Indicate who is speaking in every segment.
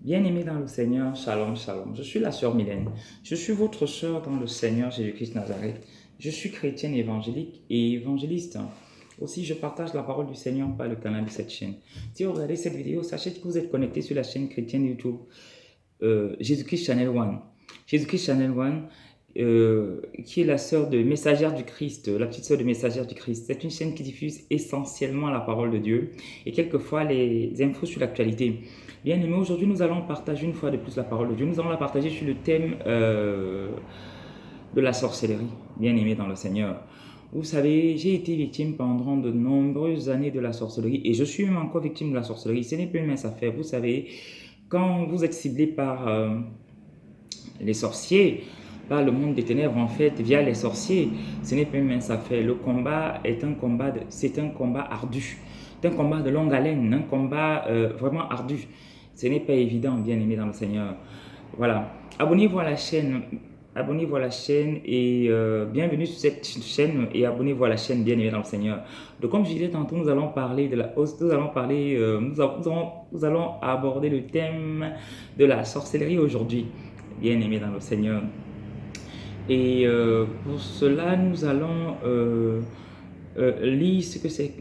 Speaker 1: Bien-aimés dans le Seigneur, shalom, shalom. Je suis la sœur Mylène. Je suis votre sœur dans le Seigneur Jésus-Christ Nazareth. Je suis chrétienne évangélique et évangéliste. Aussi, je partage la parole du Seigneur par le canal de cette chaîne. Si vous regardez cette vidéo, sachez que vous êtes connecté sur la chaîne chrétienne YouTube Jésus-Christ Channel One. Jésus-Christ Channel One, qui est la sœur de Messagère du Christ, la petite sœur de Messagère du Christ. C'est une chaîne qui diffuse essentiellement la parole de Dieu et quelquefois les infos sur l'actualité. Bien aimé, aujourd'hui nous allons partager une fois de plus la parole de Dieu. Nous allons la partager sur le thème de la sorcellerie. Bien aimé dans le Seigneur. Vous savez, j'ai été victime pendant de nombreuses années de la sorcellerie et je suis même encore victime de la sorcellerie. Ce n'est plus une mince affaire. Vous savez, quand vous êtes ciblé par les sorciers, par le monde des ténèbres, en fait, via les sorciers, ce n'est pas une mince affaire. Le combat est un combat, c'est un combat ardu. C'est un combat de longue haleine, un combat vraiment ardu. Ce n'est pas évident, bien aimé dans le Seigneur. Voilà. Abonnez-vous à la chaîne. Abonnez-vous à la chaîne et bienvenue sur cette chaîne et abonnez-vous à la chaîne bien aimé dans le Seigneur. Donc comme je disais tantôt, nous allons parler de la hausse, nous allons aborder le thème de la sorcellerie aujourd'hui, bien aimé dans le Seigneur. Et pour cela, nous allons lire ce que c'est,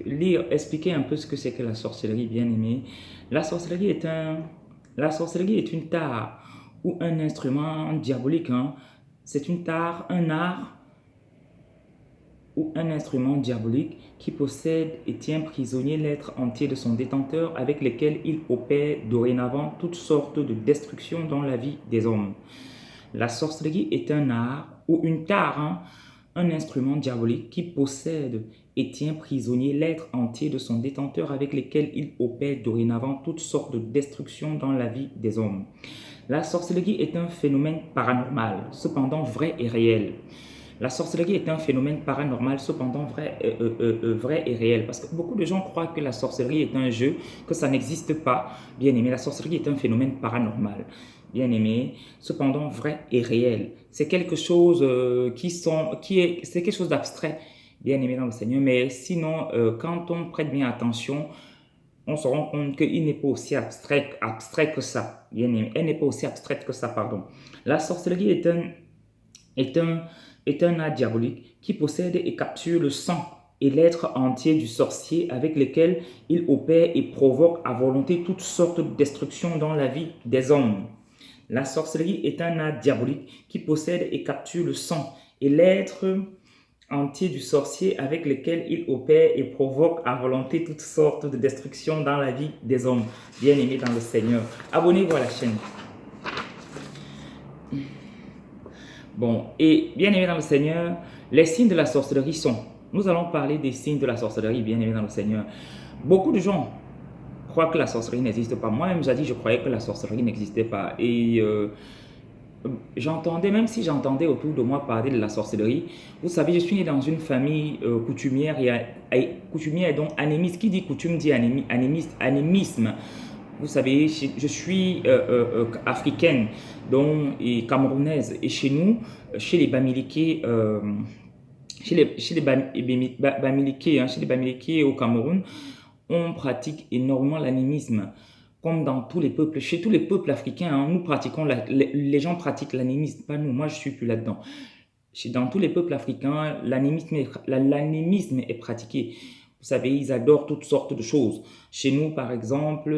Speaker 1: expliquer un peu ce que c'est que la sorcellerie, bien aimé. La sorcellerie est une tare ou un instrument diabolique. Hein. C'est une tare, un art ou un instrument diabolique qui possède et tient prisonnier l'être entier de son détenteur avec lequel il opère dorénavant toutes sortes de destructions dans la vie des hommes. La sorcellerie est un art ou une tare, hein, un instrument diabolique qui possède et tient prisonnier l'être entier de son détenteur avec lequel il opère dorénavant toutes sortes de destructions dans la vie des hommes. La sorcellerie est un phénomène paranormal, cependant vrai et réel. La sorcellerie est un phénomène paranormal, cependant vrai et réel. Parce que beaucoup de gens croient que la sorcellerie est un jeu, que ça n'existe pas. Bien aimé, la sorcellerie est un phénomène paranormal. Bien aimé, cependant vrai et réel. C'est quelque chose c'est quelque chose d'abstrait, bien aimé dans le Seigneur. Mais sinon, quand on prête bien attention, on se rend compte qu'il n'est pas aussi abstrait que ça. Bien aimé, elle n'est pas aussi abstraite que ça, pardon. La sorcellerie est un, est un art diabolique qui possède et capture le sang et l'être entier du sorcier avec lequel il opère et provoque à volonté toutes sortes de destructions dans la vie des hommes. La sorcellerie est un art diabolique qui possède et capture le sang et l'être entier du sorcier avec lequel il opère et provoque à volonté toutes sortes de destructions dans la vie des hommes. Bien aimés dans le Seigneur, abonnez-vous à la chaîne. Bon, et bien aimé dans le Seigneur, les signes de la sorcellerie sont, nous allons parler des signes de la sorcellerie, bien aimé dans le Seigneur. Beaucoup de gens croient que la sorcellerie n'existe pas. Moi-même, je croyais que la sorcellerie n'existait pas. Et j'entendais, même si j'entendais autour de moi parler de la sorcellerie, vous savez, je suis né dans une famille coutumière, coutumière et donc animiste. Qui dit coutume dit animisme. Vous savez, je suis africaine donc, et camerounaise. Et chez nous, chez les Bamileke, chez les Bamileke au Cameroun, on pratique énormément l'animisme. Comme dans tous les peuples, chez tous les peuples africains, hein, nous pratiquons, les gens pratiquent l'animisme, pas nous, moi je suis plus là-dedans. Dans tous les peuples africains, l'animisme est pratiqué. Vous savez, ils adorent toutes sortes de choses. Chez nous, par exemple,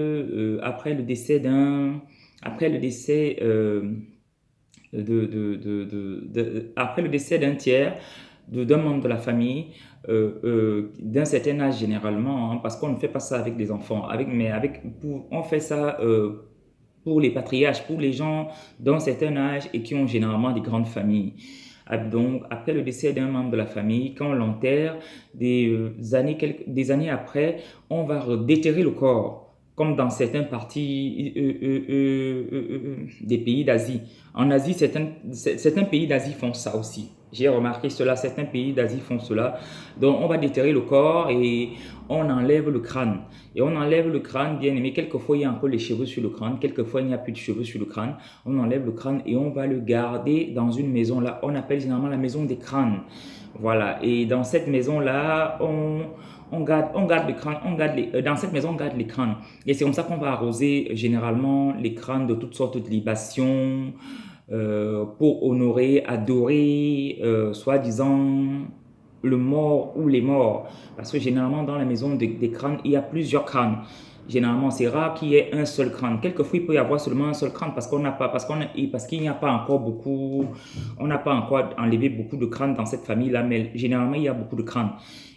Speaker 1: après le décès d'un tiers, d'un membre de la famille, d'un certain âge généralement, hein, parce qu'on ne fait pas ça avec des enfants, on fait ça pour les patriarches, pour les gens d'un certain âge et qui ont généralement des grandes familles. Donc, après le décès d'un membre de la famille, quand on l'enterre, des années après, on va déterrer le corps, comme dans certaines parties des pays d'Asie. En Asie, certains pays d'Asie font ça aussi. J'ai remarqué cela, certains pays d'Asie font cela. Donc, on va déterrer le corps et on enlève le crâne. Et on enlève le crâne, bien aimé. Quelquefois, il y a encore les cheveux sur le crâne. Quelquefois, il n'y a plus de cheveux sur le crâne. On enlève le crâne et on va le garder dans une maison là. On appelle généralement la maison des crânes. Voilà. Et dans cette maison là, on garde le crâne, dans cette maison, on garde les crânes. Et c'est comme ça qu'on va arroser généralement les crânes de toutes sortes de libations pour honorer, adorer, soi-disant, le mort ou les morts. Parce que généralement, dans la maison des crânes, il y a plusieurs crânes. Généralement, c'est rare qu'il y ait un seul crâne. Quelquefois, il peut y avoir seulement un seul crâne parce qu'il n'y a pas encore beaucoup, on n'a pas encore enlevé beaucoup de crânes dans cette famille-là, mais généralement, il y a beaucoup de crânes.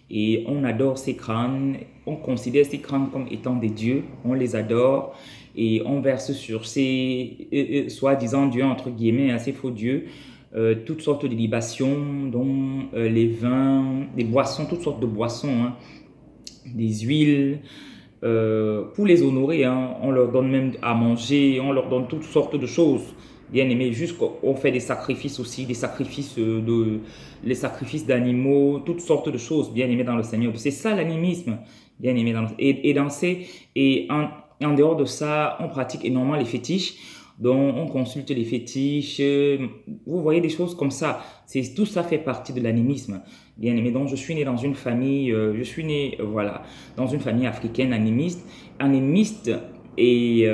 Speaker 1: Et on adore ces crânes, on considère ces crânes comme étant des dieux, on les adore et on verse sur ces soi-disant dieux, entre guillemets, ces faux dieux, toutes sortes de libations, dont les vins, des boissons, toutes sortes de boissons, hein, des huiles, pour les honorer, hein, on leur donne même à manger, on leur donne toutes sortes de choses, bien aimé, jusqu'on fait des sacrifices aussi, les sacrifices d'animaux, toutes sortes de choses, bien aimé dans le Seigneur. C'est ça l'animisme, bien aimé en dehors de ça, on pratique énormément les fétiches. Donc, on consulte les fétiches, vous voyez des choses comme ça. Tout ça fait partie de l'animisme, bien aimé. Donc, je suis né dans une famille, voilà, dans une famille africaine animiste et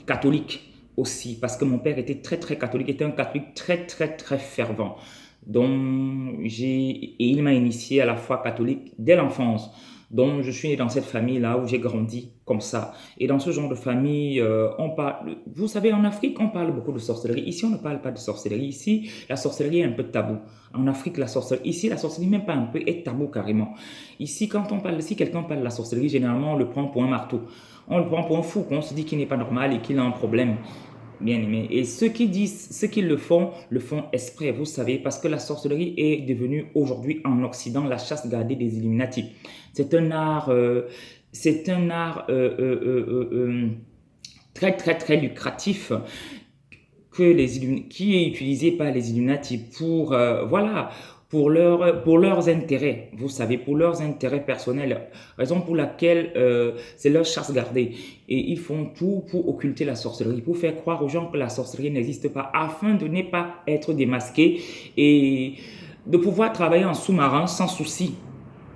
Speaker 1: catholique aussi, parce que mon père était très très catholique, était un catholique très très très fervent. Et il m'a initié à la foi catholique dès l'enfance. Donc, je suis né dans cette famille-là où j'ai grandi comme ça. Et dans ce genre de famille, vous savez, en Afrique, on parle beaucoup de sorcellerie. Ici, on ne parle pas de sorcellerie. Ici, la sorcellerie est un peu tabou. En Afrique, la sorcellerie, même pas un peu, est tabou carrément. Ici, si quelqu'un parle de la sorcellerie, généralement, on le prend pour un marteau. On le prend pour un fou, on se dit qu'il n'est pas normal et qu'il a un problème. Bien aimé. Et ceux qui le font exprès, vous savez, parce que la sorcellerie est devenue aujourd'hui en Occident la chasse gardée des Illuminati. C'est un art, très très très lucratif qui est utilisé par les Illuminati pour, voilà, pour leurs intérêts, vous savez, pour leurs intérêts personnels, raison pour laquelle c'est leur chasse gardée. Et ils font tout pour occulter la sorcellerie, pour faire croire aux gens que la sorcellerie n'existe pas, afin de ne pas être démasqués et de pouvoir travailler en sous-marin sans souci.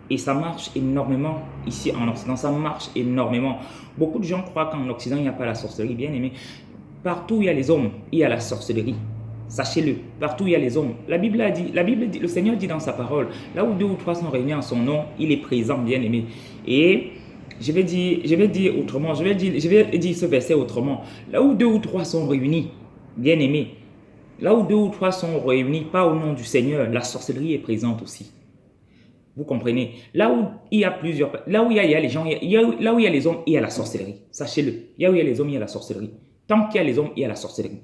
Speaker 1: Et ça marche énormément ici en Occident, ça marche énormément. Beaucoup de gens croient qu'en Occident, il n'y a pas la sorcellerie, bien aimé. Partout où il y a les hommes, il y a la sorcellerie. Sachez-le, partout où il y a les hommes. La Bible dit, le Seigneur dit dans sa parole, là où 2 ou 3 sont réunis en son nom, il est présent, bien aimé. Et je vais dire ce verset autrement. Là où 2 ou 3 sont réunis, bien aimé, là où 2 ou 3 sont réunis, pas au nom du Seigneur, la sorcellerie est présente aussi. Vous comprenez? Là où il y a là où il y a les gens, là où il y a les hommes, il y a la sorcellerie. Sachez-le. Là où il y a les hommes, il y a la sorcellerie. Tant qu'il y a les hommes, il y a la sorcellerie.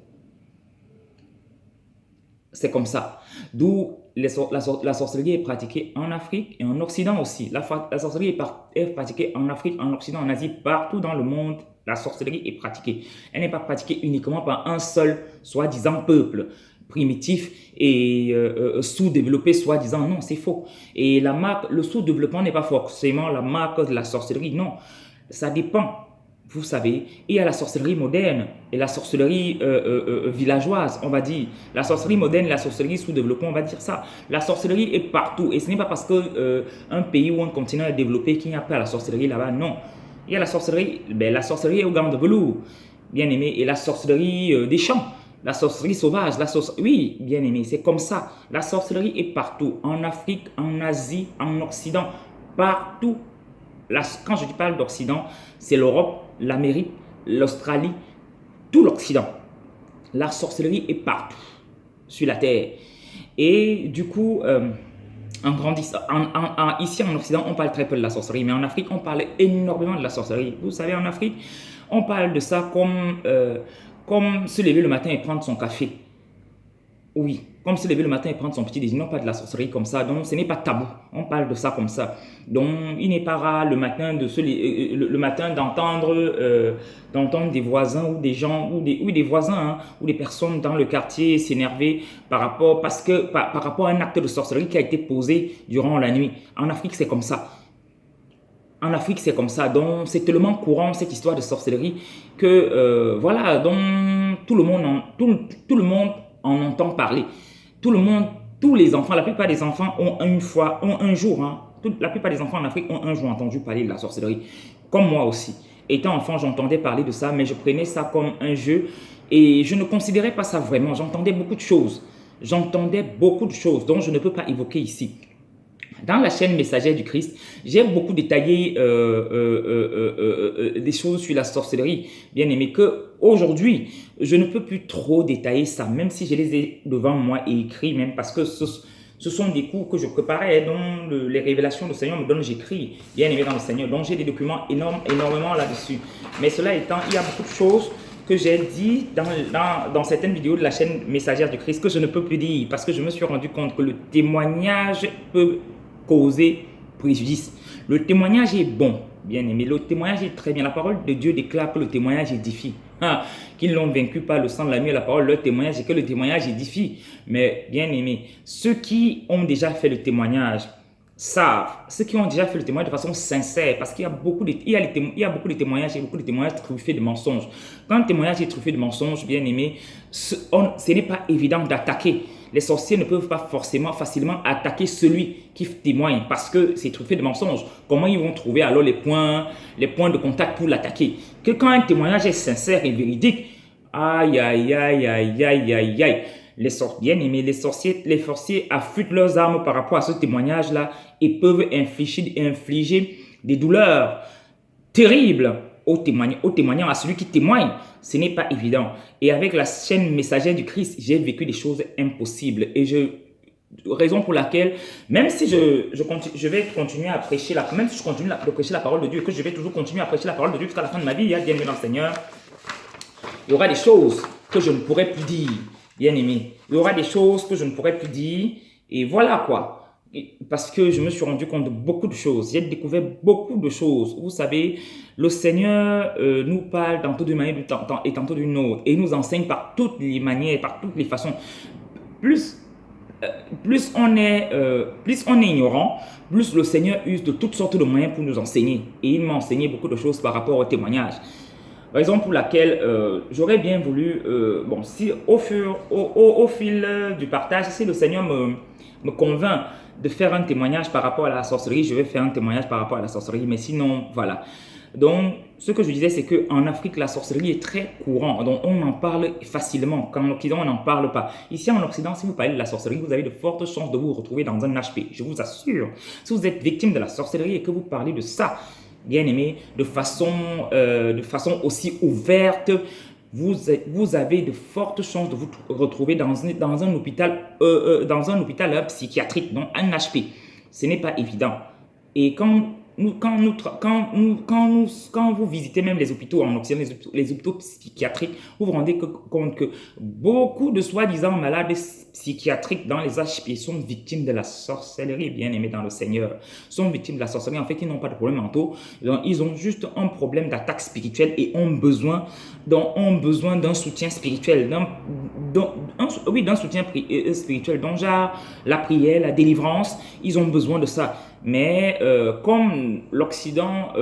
Speaker 1: C'est comme ça. D'où la sorcellerie est pratiquée en Afrique et en Occident aussi. La sorcellerie est pratiquée en Afrique, en Occident, en Asie, partout dans le monde. La sorcellerie est pratiquée. Elle n'est pas pratiquée uniquement par un seul, soi-disant, peuple primitif et sous-développé, soi-disant. Non, c'est faux. Et le sous-développement n'est pas forcément la marque de la sorcellerie. Non, ça dépend. Vous savez, il y a la sorcellerie moderne et la sorcellerie villageoise, on va dire. La sorcellerie moderne et la sorcellerie sous-développée, on va dire ça. La sorcellerie est partout. Et ce n'est pas parce qu'un pays ou un continent est développé qu'il n'y a pas la sorcellerie là-bas. Non. Il y a la sorcellerie est au gant de velours, bien aimé. Et la sorcellerie des champs, la sorcellerie sauvage, oui, bien aimé, c'est comme ça. La sorcellerie est partout. En Afrique, en Asie, en Occident, partout. Quand je parle d'Occident, c'est l'Europe, l'Amérique, l'Australie, tout l'Occident. La sorcellerie est partout sur la terre. Et du coup, ici en Occident, on parle très peu de la sorcellerie, mais en Afrique, on parle énormément de la sorcellerie. Vous savez, en Afrique, on parle de ça comme se lever le matin et prendre son café. Oui, comme se lever le matin et prendre son petit déjeuner, non pas de la sorcellerie comme ça. Donc, ce n'est pas tabou. On parle de ça comme ça. Donc, il n'est pas rare le matin d'entendre des voisins ou des gens ou des voisins hein, ou des personnes dans le quartier s'énerver par rapport à un acte de sorcellerie qui a été posé durant la nuit. En Afrique, c'est comme ça. En Afrique, c'est comme ça. Donc, c'est tellement courant cette histoire de sorcellerie que voilà. Donc, tout le monde en entend parler. Tous les enfants, la plupart des enfants ont un jour, hein, La plupart des enfants en Afrique ont un jour entendu parler de la sorcellerie, comme moi aussi. Étant enfant, j'entendais parler de ça, mais je prenais ça comme un jeu et je ne considérais pas ça vraiment. J'entendais beaucoup de choses. J'entendais beaucoup de choses dont je ne peux pas évoquer ici. Dans la chaîne Messagère du Christ, j'ai beaucoup détaillé des choses sur la sorcellerie, bien aimé, que aujourd'hui, je ne peux plus trop détailler ça, même si je les ai devant moi et écrits même, parce que ce sont des cours que je préparais, dont les révélations du Seigneur me donnent, j'écris, bien aimé dans le Seigneur, donc j'ai des documents énormément là-dessus. Mais cela étant, il y a beaucoup de choses que j'ai dit dans certaines vidéos de la chaîne Messagère du Christ que je ne peux plus dire, parce que je me suis rendu compte que le témoignage peut causer préjudice. Le témoignage est bon, bien aimé. Le témoignage est très bien. La parole de Dieu déclare que le témoignage édifie. Qu'ils l'ont vaincu par le sang de l'agneau et la parole, leur témoignage, et que le témoignage édifie. Mais bien aimé, ceux qui ont déjà fait le témoignage savent, ceux qui ont déjà fait le témoignage de façon sincère, parce qu'il y a beaucoup de, il y a beaucoup de témoignages et beaucoup de témoignages truffés de mensonges. Quand un témoignage est truffé de mensonges, bien aimé, ce n'est pas évident d'attaquer. Les sorciers ne peuvent pas forcément facilement attaquer celui qui témoigne parce que c'est truffé de mensonges. Comment ils vont trouver alors les points de contact pour l'attaquer? Que quand un témoignage est sincère et véridique, aïe, aïe, aïe, aïe, aïe, aïe, aïe. Bien aimés, les sorciers affûtent leurs armes par rapport à ce témoignage-là et peuvent infliger des douleurs terribles au témoignant, à celui qui témoigne. Ce n'est pas évident. Et avec la chaîne Messagère du Christ, j'ai vécu des choses impossibles. Et raison pour laquelle, même si je vais continuer à prêcher, même si je continue à prêcher la parole de Dieu, et que je vais toujours continuer à prêcher la parole de Dieu jusqu'à la fin de ma vie, bien aimé dans le Seigneur, il y aura des choses que je ne pourrai plus dire, bien aimé. Il y aura des choses que je ne pourrai plus dire. Et voilà quoi. Parce que je me suis rendu compte de beaucoup de choses. J'ai découvert beaucoup de choses. Vous savez, le Seigneur nous parle tantôt d'une manière et tantôt d'une autre. Et il nous enseigne par toutes les manières, par toutes les façons. Plus on est ignorant, plus le Seigneur use de toutes sortes de moyens pour nous enseigner. Et il m'a enseigné beaucoup de choses par rapport au témoignage. Raison pour laquelle j'aurais bien voulu, si au fil du partage, si le Seigneur me convainc de faire un témoignage par rapport à la sorcellerie, je vais faire un témoignage par rapport à la sorcellerie, mais sinon, voilà. Donc, ce que je disais, c'est qu'en Afrique, la sorcellerie est très courante, donc on en parle facilement. Qu'en Occident, on n'en parle pas. Ici, en Occident, si vous parlez de la sorcellerie, vous avez de fortes chances de vous retrouver dans un HP, je vous assure. Si vous êtes victime de la sorcellerie et que vous parlez de ça, bien aimé, de façon aussi ouverte, vous avez de fortes chances de vous retrouver dans un hôpital psychiatrique, donc un HP. Ce n'est pas évident. Et quand vous visitez même les hôpitaux en Occident, les hôpitaux psychiatriques, vous vous rendez compte que beaucoup de soi-disant malades psychiatriques dans les HP sont victimes de la sorcellerie, bien aimés dans le Seigneur. Sont victimes de la sorcellerie. En fait, ils n'ont pas de problème mentaux. Donc, ils ont juste un problème d'attaque spirituelle et ont besoin d'un soutien spirituel. D'un soutien spirituel. Donc, genre, la prière, la délivrance, ils ont besoin de ça. Mais comme l'Occident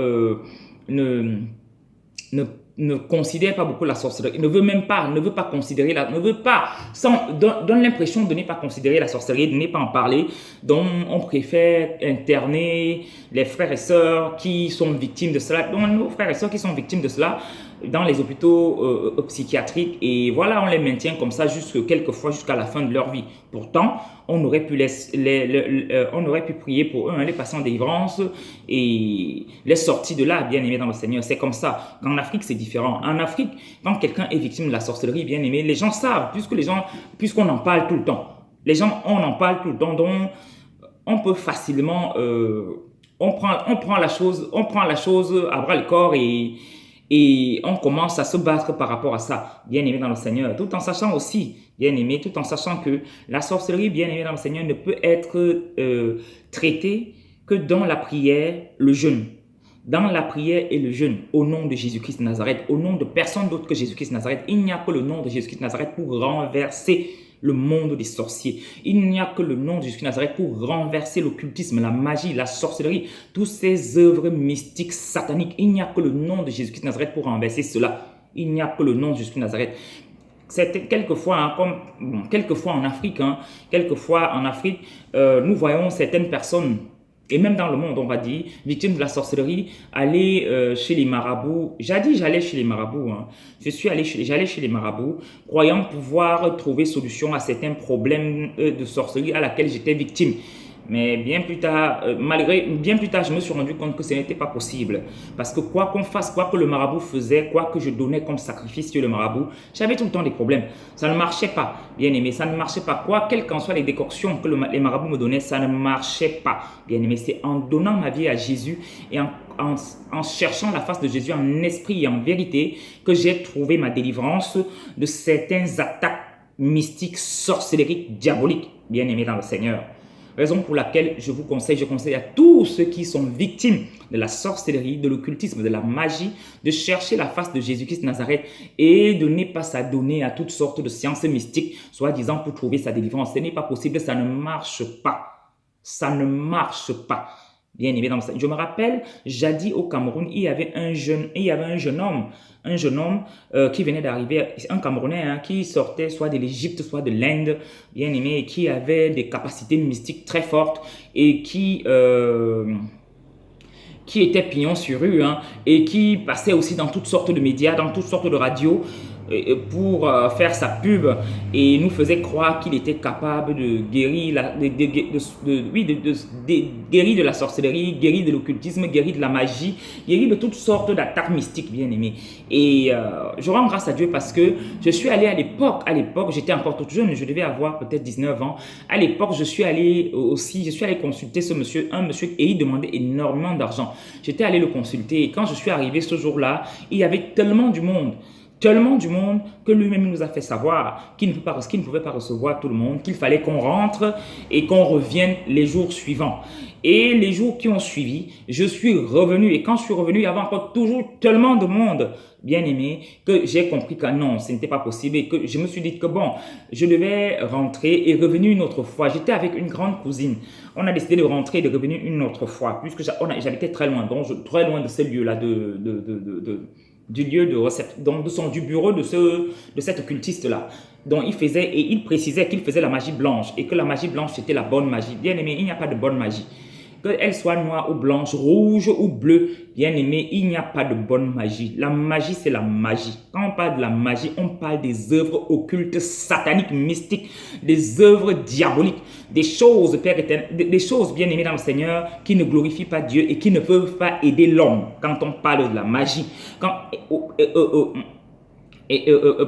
Speaker 1: ne considère pas beaucoup la sorcellerie, ne veut pas considérer donne l'impression de ne pas considérer la sorcellerie, de ne pas en parler, donc on préfère interner les frères et sœurs qui sont victimes de cela, donc nos frères et sœurs qui sont victimes de cela dans les hôpitaux psychiatriques, et voilà, on les maintient comme ça quelquefois jusqu'à la fin de leur vie. Pourtant, on aurait pu prier pour eux, les passer en délivrance et les sortir de là, bien aimés dans le Seigneur. C'est comme ça. En Afrique, c'est différent. En Afrique, quand quelqu'un est victime de la sorcellerie, bien aimé, les gens savent, puisqu'on en parle tout le temps. On en parle tout le temps, donc on peut facilement, on prend la chose à bras le corps et on commence à se battre par rapport à ça, bien aimé dans le Seigneur, tout en sachant aussi, bien aimé, tout en sachant que la sorcellerie, bien aimé dans le Seigneur, ne peut être traitée que dans la prière, le jeûne. Dans la prière et le jeûne, au nom de Jésus-Christ de Nazareth, au nom de personne d'autre que Jésus-Christ de Nazareth, il n'y a que le nom de Jésus-Christ de Nazareth pour renverser le monde des sorciers. Il n'y a que le nom de Jésus-Christ de Nazareth pour renverser l'occultisme, la magie, la sorcellerie, toutes ces œuvres mystiques, sataniques. Il n'y a que le nom de Jésus-Christ de Nazareth pour renverser cela. Il n'y a que le nom de Jésus-Christ de Nazareth. C'est quelquefois, quelquefois en Afrique, nous voyons certaines personnes et même dans le monde, on va dire, victime de la sorcellerie, aller chez les marabouts. Jadis, j'allais chez les marabouts. Hein. J'allais chez les marabouts, croyant pouvoir trouver solution à certains problèmes de sorcellerie à laquelle j'étais victime. Mais bien plus tard, bien plus tard, je me suis rendu compte que ce n'était pas possible. Parce que quoi qu'on fasse, quoi que le marabout faisait, quoi que je donnais comme sacrifice sur le marabout, j'avais tout le temps des problèmes. Ça ne marchait pas, bien aimé, ça ne marchait pas. Quelles qu'en soient les décoctions que les marabouts me donnaient, ça ne marchait pas, bien aimé. C'est en donnant ma vie à Jésus et en cherchant la face de Jésus en esprit et en vérité que j'ai trouvé ma délivrance de certaines attaques mystiques, sorcelleriques, diaboliques, bien aimé dans le Seigneur. Raison pour laquelle je conseille à tous ceux qui sont victimes de la sorcellerie, de l'occultisme, de la magie, de chercher la face de Jésus-Christ de Nazareth et de ne pas s'adonner à toutes sortes de sciences mystiques, soi-disant pour trouver sa délivrance. Ce n'est pas possible, ça ne marche pas. Ça ne marche pas. Bien aimé dans le Seigneur. Je me rappelle, jadis au Cameroun, il y avait un jeune homme qui venait d'arriver, un Camerounais qui sortait soit de l'Égypte, soit de l'Inde, bien aimé, et qui avait des capacités mystiques très fortes et qui était pignon sur rue et qui passait aussi dans toutes sortes de médias, dans toutes sortes de radios pour faire sa pub et nous faisait croire qu'il était capable de guérir, guérir de la sorcellerie, guérir de l'occultisme, guérir de la magie, guérir de toutes sortes d'attaques mystiques, bien aimés. Et je rends grâce à Dieu parce que je suis allé à l'époque, j'étais encore toute jeune, je devais avoir peut-être 19 ans. À l'époque, je suis allé consulter un monsieur et il demandait énormément d'argent. J'étais allé le consulter et quand je suis arrivé ce jour-là, il y avait tellement du monde que lui-même nous a fait savoir qu'il ne pouvait pas recevoir tout le monde, qu'il fallait qu'on rentre et qu'on revienne les jours suivants. Et les jours qui ont suivi, je suis revenu et quand je suis revenu, il y avait encore toujours tellement de monde, bien aimé, que j'ai compris que non, ce n'était pas possible et que je me suis dit que bon, je devais rentrer et revenir une autre fois. J'étais avec une grande cousine. On a décidé de rentrer et de revenir une autre fois puisque j'habitais très loin, donc très loin de ce lieu-là du lieu de recette, donc du bureau de cet occultiste-là. Donc il précisait qu'il faisait la magie blanche et que la magie blanche c'était la bonne magie. Bien aimé, il n'y a pas de bonne magie. Qu'elle soit noire ou blanche, rouge ou bleue, bien aimé, il n'y a pas de bonne magie. La magie, c'est la magie. Quand on parle de la magie, on parle des œuvres occultes, sataniques, mystiques, des œuvres diaboliques, des choses, Père éternel, des choses bien aimées dans le Seigneur qui ne glorifient pas Dieu et qui ne peuvent pas aider l'homme. Quand on parle de la magie,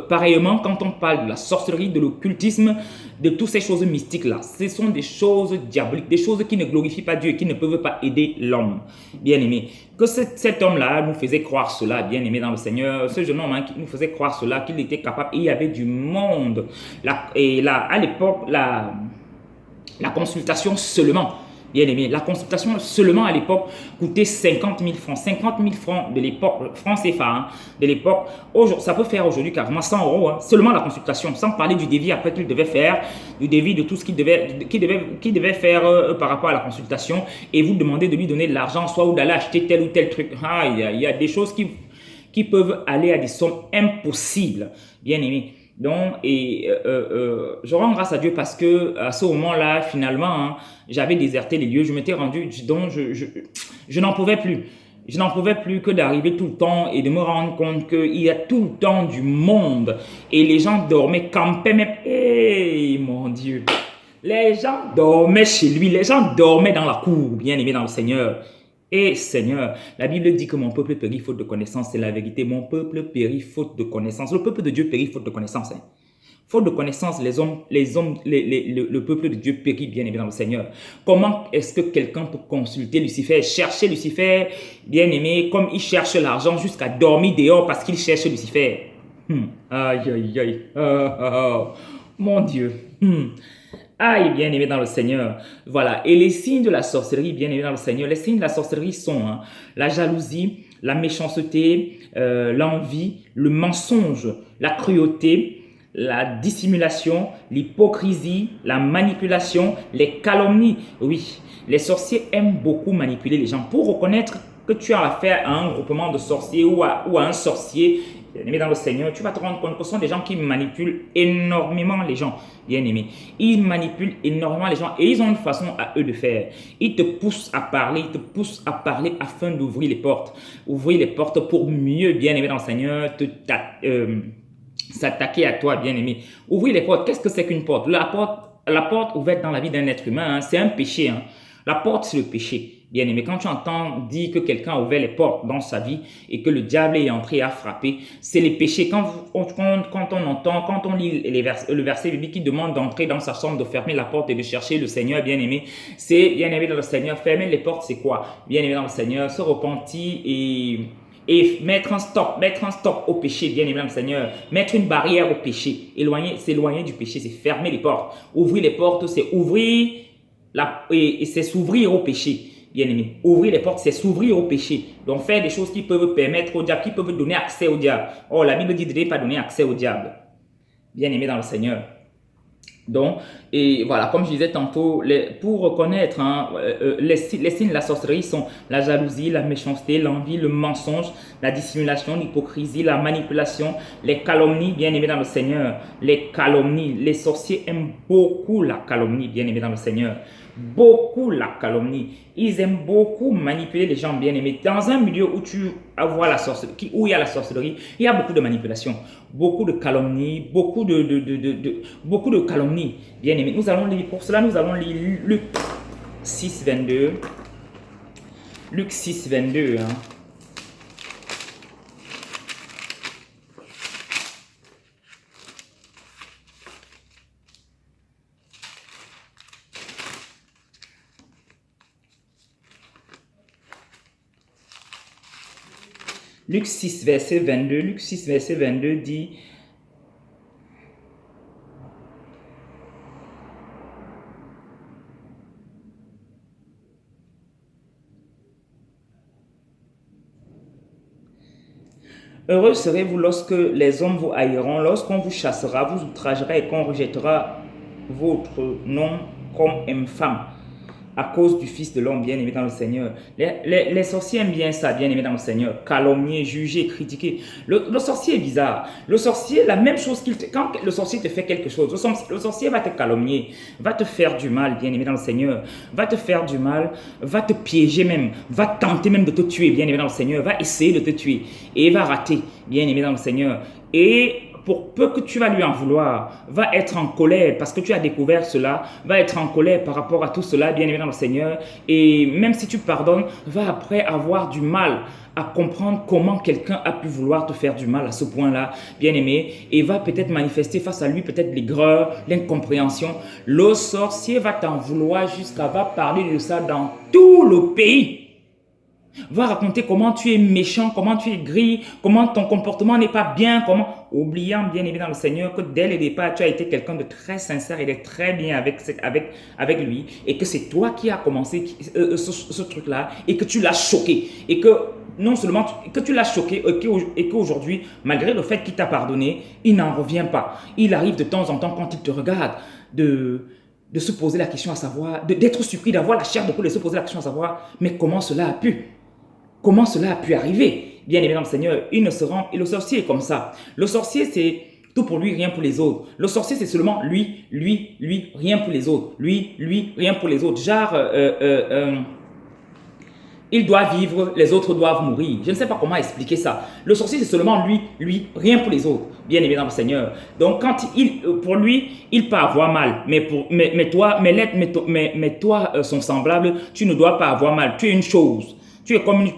Speaker 1: pareillement, quand on parle de la sorcellerie, de l'occultisme, de toutes ces choses mystiques-là, ce sont des choses diaboliques, des choses qui ne glorifient pas Dieu et qui ne peuvent pas aider l'homme. Bien aimé, que cet homme-là nous faisait croire cela, bien aimé dans le Seigneur, ce jeune homme qui nous faisait croire cela, qu'il était capable, et il y avait du monde. À l'époque, la consultation seulement, bien aimé, la consultation seulement à l'époque coûtait 50 000 francs. 50 000 francs de l'époque, francs CFA de l'époque. Ça peut faire aujourd'hui carrément 100 euros, seulement la consultation, sans parler du devis après qu'il devait faire, du devis de tout ce qu'il devait faire par rapport à la consultation et vous demander de lui donner de l'argent, soit ou d'aller acheter tel ou tel truc. Il y a des choses qui peuvent aller à des sommes impossibles, bien aimé. Donc, je rends grâce à Dieu parce que à ce moment-là, finalement, j'avais déserté les lieux, je m'étais rendu, donc je n'en pouvais plus. Je n'en pouvais plus que d'arriver tout le temps et de me rendre compte qu'il y a tout le temps du monde et les gens dormaient, campaient même. Mon Dieu! Les gens dormaient chez lui, les gens dormaient dans la cour, bien aimé dans le Seigneur. Et Seigneur, la Bible dit que mon peuple périt faute de connaissance, c'est la vérité. Mon peuple périt faute de connaissance. Le peuple de Dieu périt faute de connaissance. Faute de connaissance, le peuple de Dieu périt, bien aimé dans le Seigneur. Comment est-ce que quelqu'un peut consulter Lucifer, chercher Lucifer, bien aimé, comme il cherche l'argent jusqu'à dormir dehors parce qu'il cherche Lucifer? Aïe, aïe, aïe. Mon Dieu. Aïe, bien aimé dans le Seigneur. Voilà. Et les signes de la sorcellerie, bien aimé dans le Seigneur, les signes de la sorcellerie sont la jalousie, la méchanceté, l'envie, le mensonge, la cruauté, la dissimulation, l'hypocrisie, la manipulation, les calomnies. Oui, les sorciers aiment beaucoup manipuler les gens. Pour reconnaître que tu as affaire à un groupement de sorciers ou à un sorcier, Bien-aimé dans le Seigneur, tu vas te rendre compte que ce sont des gens qui manipulent énormément les gens, bien-aimé. Ils manipulent énormément les gens et ils ont une façon à eux de faire. Ils te poussent à parler, afin d'ouvrir les portes. Ouvrir les portes pour mieux, bien-aimé dans le Seigneur, s'attaquer à toi, bien-aimé. Ouvrir les portes, qu'est-ce que c'est qu'une porte? La porte ouverte dans la vie d'un être humain, hein, c'est un péché. Hein. La porte, c'est le péché. Bien aimé, quand tu entends dire que quelqu'un a ouvert les portes dans sa vie et que le diable est entré et a frappé, c'est les péchés. Quand on lit le verset biblique qui demande d'entrer dans sa chambre, de fermer la porte et de chercher le Seigneur, bien aimé, c'est bien aimé dans le Seigneur. Fermer les portes, c'est quoi? Bien aimé dans le Seigneur, se repentir et mettre un stop au péché, bien aimé dans le Seigneur, mettre une barrière au péché, s'éloigner du péché, c'est fermer les portes. Ouvrir les portes, c'est ouvrir et c'est s'ouvrir au péché. Bien aimé, ouvrir les portes, c'est s'ouvrir au péché. Donc faire des choses qui peuvent permettre au diable, qui peuvent donner accès au diable. Oh, la Bible dit de ne pas donner accès au diable. Bien aimé dans le Seigneur. Donc, et voilà, comme je disais tantôt, pour reconnaître les signes de la sorcellerie sont la jalousie, la méchanceté, l'envie, le mensonge, la dissimulation, l'hypocrisie, la manipulation, les calomnies, bien aimés dans le Seigneur. Les calomnies, les sorciers aiment beaucoup la calomnie, bien aimés dans le Seigneur. Beaucoup la calomnie. Ils aiment beaucoup manipuler les gens, bien aimés. Dans un milieu où où il y a la sorcellerie, il y a beaucoup de manipulation, beaucoup de calomnie, beaucoup de calomnie, bien aimés. Pour cela, nous allons lire Luc 6, 22. Luc 6, 22. Hein. Luc 6, verset 22. Luc 6, verset 22 dit: heureux serez-vous lorsque les hommes vous haïront, lorsqu'on vous chassera, vous outragera et qu'on rejettera votre nom comme infâme à cause du Fils de l'homme, bien aimé dans le Seigneur. Les sorciers aiment bien ça, bien aimé dans le Seigneur. Calomnier, juger, critiquer. Le sorcier est bizarre. Le sorcier, la même chose quand le sorcier te fait quelque chose, le sorcier va te calomnier, va te faire du mal, bien aimé dans le Seigneur. Va te faire du mal, va te piéger même, va tenter même de te tuer, bien aimé dans le Seigneur. Va essayer de te tuer et va rater, bien aimé dans le Seigneur. Et pour peu que tu vas lui en vouloir, va être en colère parce que tu as découvert cela, va être en colère par rapport à tout cela, bien aimé dans le Seigneur. Et même si tu pardonnes, va après avoir du mal à comprendre comment quelqu'un a pu vouloir te faire du mal à ce point-là, bien aimé, et va peut-être manifester face à lui peut-être l'aigreur, l'incompréhension. Le sorcier va t'en vouloir va parler de ça dans tout le pays. Va raconter comment tu es méchant, comment tu es gris, comment ton comportement n'est pas bien, oubliant bien aimé dans le Seigneur que dès le départ, tu as été quelqu'un de très sincère et de très bien avec lui et que c'est toi qui as commencé ce truc-là et que tu l'as choqué et que non seulement que tu l'as choqué et qu'aujourd'hui, malgré le fait qu'il t'a pardonné, il n'en revient pas. Il arrive de temps en temps quand il te regarde de se poser la question à savoir, d'être surpris, d'avoir la chair de poule et de se poser la question à savoir, mais comment cela a pu? Comment cela a pu arriver? Bien aimé dans le Seigneur, et le sorcier est comme ça. Le sorcier, c'est tout pour lui, rien pour les autres. Le sorcier, c'est seulement lui, rien pour les autres. Lui, rien pour les autres. Genre, il doit vivre, les autres doivent mourir. Je ne sais pas comment expliquer ça. Le sorcier, c'est seulement lui, rien pour les autres. Bien aimé dans le Seigneur. Donc, pour lui, il peut avoir mal. Mais toi, son semblable, tu ne dois pas avoir mal. Tu es une chose.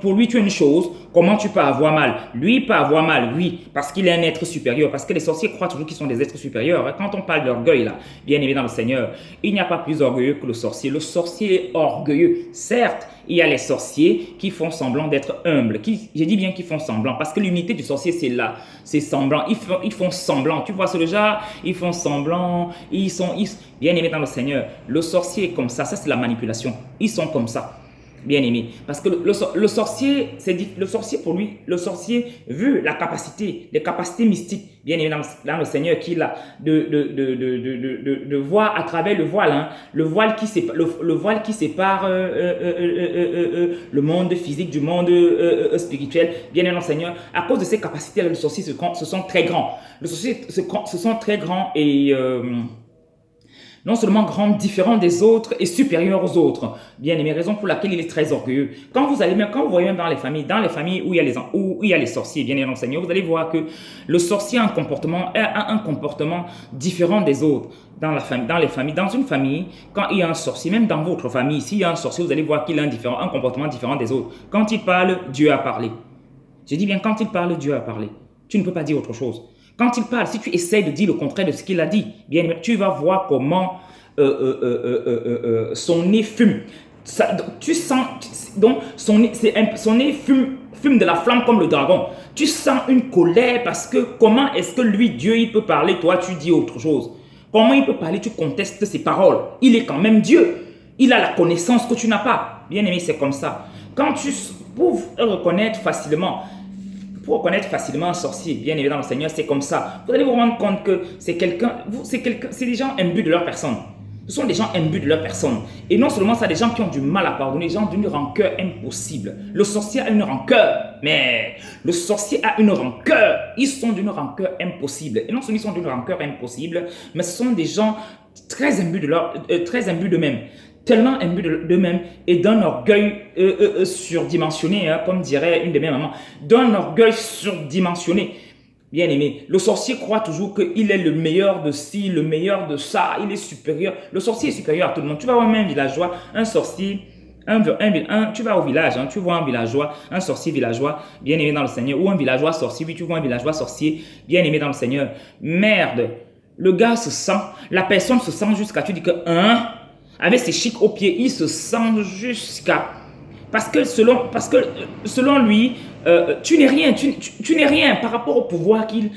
Speaker 1: Pour lui, tu es une chose. Comment tu peux avoir mal? Lui peut avoir mal, oui, parce qu'il est un être supérieur. Parce que les sorciers croient toujours qu'ils sont des êtres supérieurs. Quand on parle d'orgueil, là, bien aimé dans le Seigneur, il n'y a pas plus orgueilleux que le sorcier. Le sorcier est orgueilleux. Certes, il y a les sorciers qui font semblant d'être humbles. Je dis bien qu'ils font semblant, parce que l'unité du sorcier, c'est là. C'est semblant. Ils font semblant. Tu vois, c'est le genre, ils font semblant. Bien aimé dans le Seigneur. Le sorcier est comme ça. Ça, c'est la manipulation. Ils sont comme ça. bien aimé. Parce que le sorcier, le sorcier pour lui, le sorcier veut la capacité, les capacités mystiques, bien aimé dans le Seigneur qu'il a, de voir à travers le voile, hein, le voile qui sépare le monde physique du monde spirituel, bien aimé dans le Seigneur. À cause de ces capacités, le sorcier se sent très grand. Le sorcier se sent très grand et non seulement grand, différent des autres et supérieur aux autres. Bien aimé, raison pour laquelle il est très orgueilleux. Quand vous voyez même dans les familles où il y a les sorciers, bien aimé dans le Seigneur, vous allez voir que le sorcier a un comportement différent des autres. Dans les familles, dans une famille, quand il y a un sorcier, même dans votre famille, s'il y a un sorcier, vous allez voir qu'il a un comportement différent des autres. Quand il parle, Dieu a parlé. Je dis bien, quand il parle, Dieu a parlé. Tu ne peux pas dire autre chose. Quand il parle, si tu essaies de dire le contraire de ce qu'il a dit, bien, tu vas voir comment son nez fume. Tu sens, donc son nez fume de la flamme comme le dragon. Tu sens une colère parce que comment est-ce que lui, Dieu, il peut parler, toi tu dis autre chose. Comment il peut parler, tu contestes ses paroles. Il est quand même Dieu. Il a la connaissance que tu n'as pas. Bien aimé, c'est comme ça. Pour reconnaître facilement un sorcier, bien aimé dans le Seigneur, c'est comme ça. Vous allez vous rendre compte que c'est des gens imbus de leur personne. Ce sont des gens imbus de leur personne. Et non seulement ça, des gens qui ont du mal à pardonner, des gens d'une rancœur impossible. Le sorcier a une rancœur, mais le sorcier a une rancœur. Ils sont d'une rancœur impossible. Et non seulement ils sont d'une rancœur impossible, mais ce sont des gens très imbus d'eux-mêmes. Tellement imbus d'eux-mêmes et d'un orgueil surdimensionné, hein, comme dirait une de mes mamans, d'un orgueil surdimensionné. Bien aimé, le sorcier croit toujours qu'il est le meilleur de ci, le meilleur de ça, il est supérieur. Le sorcier est supérieur à tout le monde. Tu vas voir même un villageois, un sorcier, tu vas au village, hein, tu vois un villageois, un sorcier villageois, bien aimé dans le Seigneur, ou un villageois sorcier, oui, tu vois un villageois sorcier, bien aimé dans le Seigneur. Merde, le gars se sent, la personne se sent jusqu'à, tu dis que, hein, avec ses chics aux pieds, il se sent jusqu'à... Parce que selon lui, tu n'es rien, tu n'es rien par rapport au pouvoir qu'il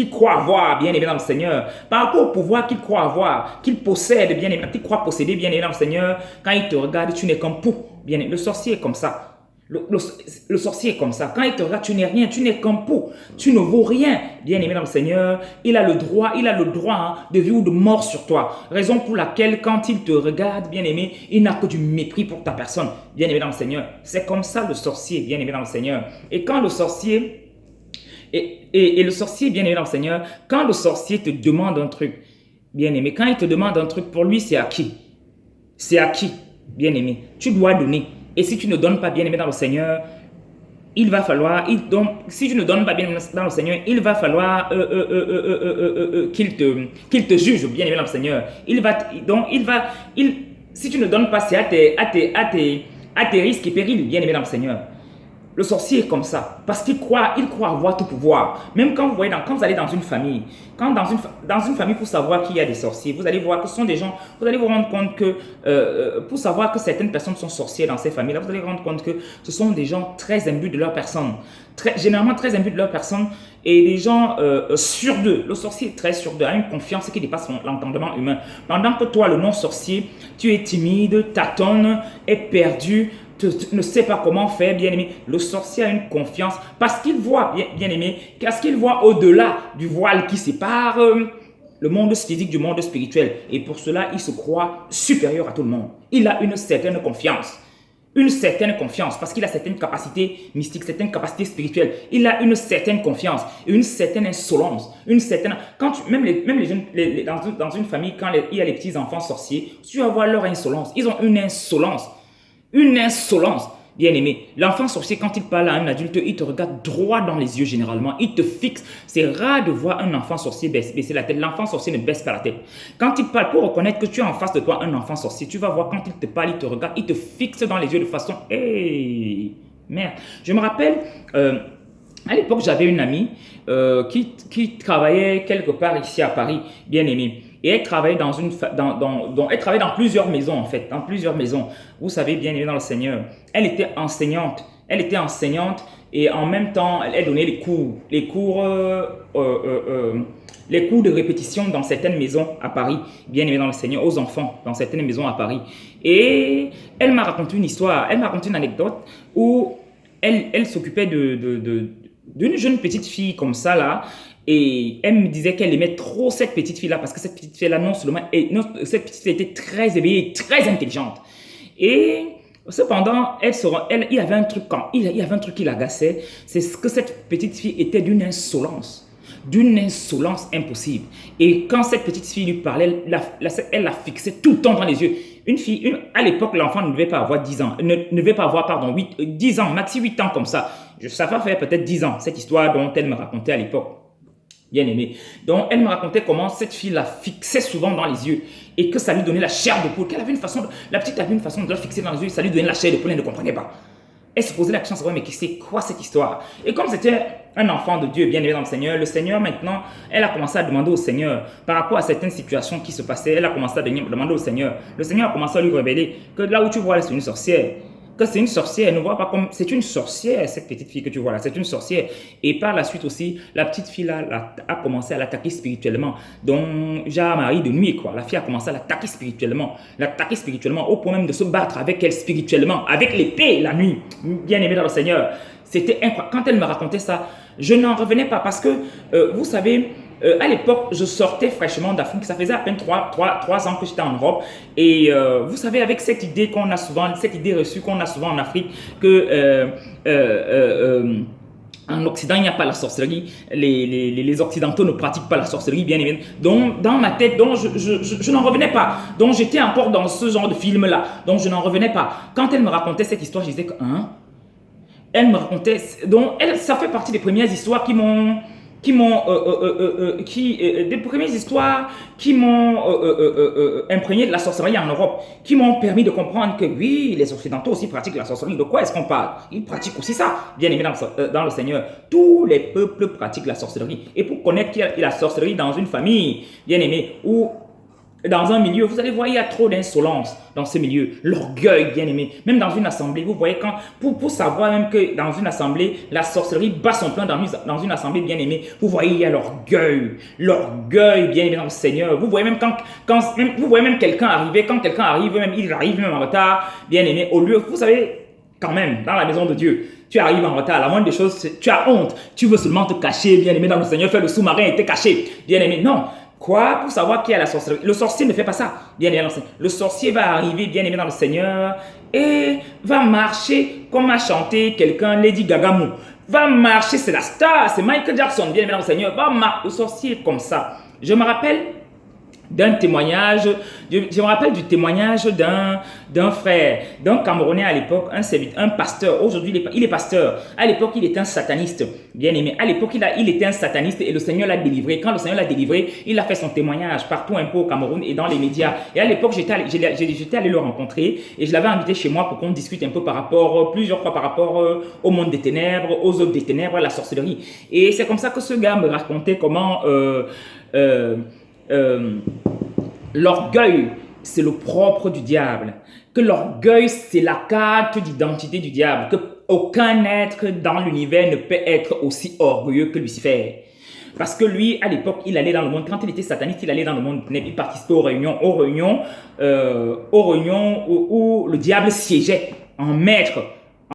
Speaker 1: croit avoir, bien aimé dans le Seigneur. Par rapport au pouvoir qu'il croit avoir, qu'il possède, bien aimé, qu'il croit posséder, bien aimé dans le Seigneur. Quand il te regarde, tu n'es qu'un pou. Bien aimé, le sorcier est comme ça. Le sorcier est comme ça. Quand il te regarde, tu n'es rien, tu n'es qu'un pou. Tu ne vaux rien. Bien aimé dans le Seigneur, il a le droit hein, de vie ou de mort sur toi. Raison pour laquelle, quand il te regarde, bien aimé, il n'a que du mépris pour ta personne. Bien aimé dans le Seigneur. C'est comme ça le sorcier, bien aimé dans le Seigneur. Et quand le sorcier, et le sorcier, bien aimé dans le Seigneur, quand le sorcier te demande un truc, bien aimé, quand il te demande un truc, pour lui, c'est acquis. C'est acquis, bien aimé. Tu dois donner. Et si tu ne donnes pas bien aimé dans le Seigneur, il va falloir, si tu ne donnes pas bien aimé dans le Seigneur, il va falloir qu'il te juge bien aimé dans le Seigneur. Si tu ne donnes pas, c'est à tes risques et périls bien aimé dans le Seigneur. Le sorcier est comme ça, parce qu'il croit avoir tout pouvoir. Même quand vous allez dans une famille, dans une famille pour savoir qu'il y a des sorciers, vous allez voir que ce sont des gens, vous allez vous rendre compte que, pour savoir que certaines personnes sont sorcières dans ces familles-là, vous allez vous rendre compte que ce sont des gens très imbus de leur personne, généralement très imbus de leur personne, et des gens sûrs d'eux. Le sorcier est très sûr d'eux, a une confiance qui dépasse l'entendement humain. Pendant que toi, le non-sorcier, tu es timide, tâtonne, est perdu, ne sait pas comment faire, bien aimé. Le sorcier a une confiance parce qu'il voit, bien aimé, parce qu'il voit au-delà du voile qui sépare le monde physique du monde spirituel. Et pour cela, il se croit supérieur à tout le monde. Il a une certaine confiance. Une certaine confiance parce qu'il a certaines capacités mystiques, certaines capacités spirituelles. Il a une certaine confiance, une certaine insolence, même les jeunes, dans une famille, quand il y a les petits enfants sorciers, tu vas voir leur insolence. Ils ont une insolence. Une insolence, bien aimé. L'enfant sorcier, quand il parle à un adulte, il te regarde droit dans les yeux généralement. Il te fixe. C'est rare de voir un enfant sorcier baisser la tête. L'enfant sorcier ne baisse pas la tête. Quand il parle, pour reconnaître que tu as en face de toi un enfant sorcier, tu vas voir quand il te parle, il te regarde, il te fixe dans les yeux de façon... Hey, merde. Je me rappelle... à l'époque, j'avais une amie qui travaillait quelque part ici à Paris, bien aimée. Et elle travaillait elle travaillait dans plusieurs maisons en fait, dans plusieurs maisons. Vous savez, bien aimé dans le Seigneur, elle était enseignante, Elle était enseignante et en même temps, elle donnait les cours de répétition dans certaines maisons à Paris, bien aimé dans le Seigneur, aux enfants dans certaines maisons à Paris. Et elle m'a raconté une histoire, elle m'a raconté une anecdote où elle s'occupait d'une jeune petite fille comme ça là. Et elle me disait qu'elle aimait trop cette petite fille là parce que cette petite fille là non seulement cette petite fille était très éveillée, très intelligente. Et cependant, il y avait un truc qui l'agaçait, c'est que cette petite fille était d'une insolence impossible. Et quand cette petite fille lui parlait, elle la fixait tout le temps dans les yeux. À l'époque, l'enfant ne devait pas avoir 10 ans, ne devait pas avoir, pardon, 10 ans, maxi 8 ans comme ça. Ça va faire peut-être 10 ans, cette histoire dont elle me racontait à l'époque. Bien aimé. Donc, elle me racontait comment cette fille la fixait souvent dans les yeux et que ça lui donnait la chair de poule. La petite avait une façon de la fixer dans les yeux, ça lui donnait la chair de poule, elle ne comprenait pas. Elle se posait la question, mais c'est quoi cette histoire? Et comme c'était un enfant de Dieu bien aimé dans le Seigneur maintenant, elle a commencé à demander au Seigneur, par rapport à certaines situations qui se passaient, elle a commencé à demander au Seigneur. Le Seigneur a commencé à lui révéler que là où tu vois, c'est une sorcière. Que c'est une sorcière, elle ne voit pas comme... C'est une sorcière, cette petite fille que tu vois là, c'est une sorcière. Et par la suite aussi, la petite fille là a commencé à l'attaquer spirituellement. Donc, Jean-Marie de nuit, quoi. La fille a commencé à l'attaquer spirituellement, au point même de se battre avec elle spirituellement, avec l'épée la nuit, bien aimée dans le Seigneur. C'était incroyable. Quand elle me racontait ça, je n'en revenais pas parce que, vous savez... à l'époque, je sortais fraîchement d'Afrique. Ça faisait à peine 3 ans que j'étais en Europe. Et vous savez, avec cette idée qu'on a souvent, cette idée reçue qu'on a souvent en Afrique, que en Occident, il n'y a pas la sorcellerie. Les Occidentaux ne pratiquent pas la sorcellerie, bien évidemment. Donc, dans ma tête, je n'en revenais pas. Donc, j'étais encore dans ce genre de film-là. Donc, je n'en revenais pas. Quand elle me racontait cette histoire, je disais que, hein? Elle me racontait... Donc, ça fait partie des premières histoires des premières histoires qui m'ont imprégné de la sorcellerie en Europe, qui m'ont permis de comprendre que oui, les Occidentaux aussi pratiquent la sorcellerie. De quoi est-ce qu'on parle? Ils pratiquent aussi ça, bien aimé dans le Seigneur. Tous les peuples pratiquent la sorcellerie. Et pour connaître qu'il y a la sorcellerie dans une famille, bien aimé, ou dans un milieu, vous allez voir, il y a trop d'insolence dans ce milieu, l'orgueil, bien aimé. Même dans une assemblée, vous voyez, pour savoir même que dans une assemblée, la sorcellerie bat son plein dans une assemblée, bien aimé, vous voyez, il y a l'orgueil, bien aimé dans le Seigneur. Vous voyez même vous voyez même quelqu'un arriver, quand quelqu'un arrive, il arrive même en retard, bien aimé, au lieu, vous savez, quand même, dans la maison de Dieu, tu arrives en retard, la moindre des choses, tu as honte, tu veux seulement te cacher, bien aimé dans le Seigneur, faire le sous-marin et te cacher, bien aimé, non. Quoi? Pour savoir qui est la sorcellerie. Le sorcier ne fait pas ça. Bien aimé dans le Seigneur. Le sorcier va arriver, bien aimé dans le Seigneur, et va marcher comme a chanté quelqu'un, Lady Gaga. Va marcher, c'est la star, c'est Michael Jackson, bien aimé dans le Seigneur. Le sorcier est comme ça. Je me rappelle d'un témoignage, je me rappelle du témoignage d'un frère, d'un Camerounais à l'époque, un pasteur. Aujourd'hui, il est pasteur. À l'époque, il était un sataniste, bien aimé. À l'époque, il était un sataniste et le Seigneur l'a délivré. Quand le Seigneur l'a délivré, il a fait son témoignage partout un peu au Cameroun et dans les médias. Et à l'époque, j'étais allé le rencontrer et je l'avais invité chez moi pour qu'on discute un peu plusieurs fois par rapport au monde des ténèbres, aux œuvres des ténèbres, à la sorcellerie. Et c'est comme ça que ce gars me racontait comment... l'orgueil, c'est le propre du diable. Que l'orgueil, c'est la carte d'identité du diable. Que aucun être dans l'univers ne peut être aussi orgueilleux que Lucifer. Parce que lui, à l'époque, il allait dans le monde. Quand il était sataniste, il allait dans le monde. Il participait aux réunions où le diable siégeait en maître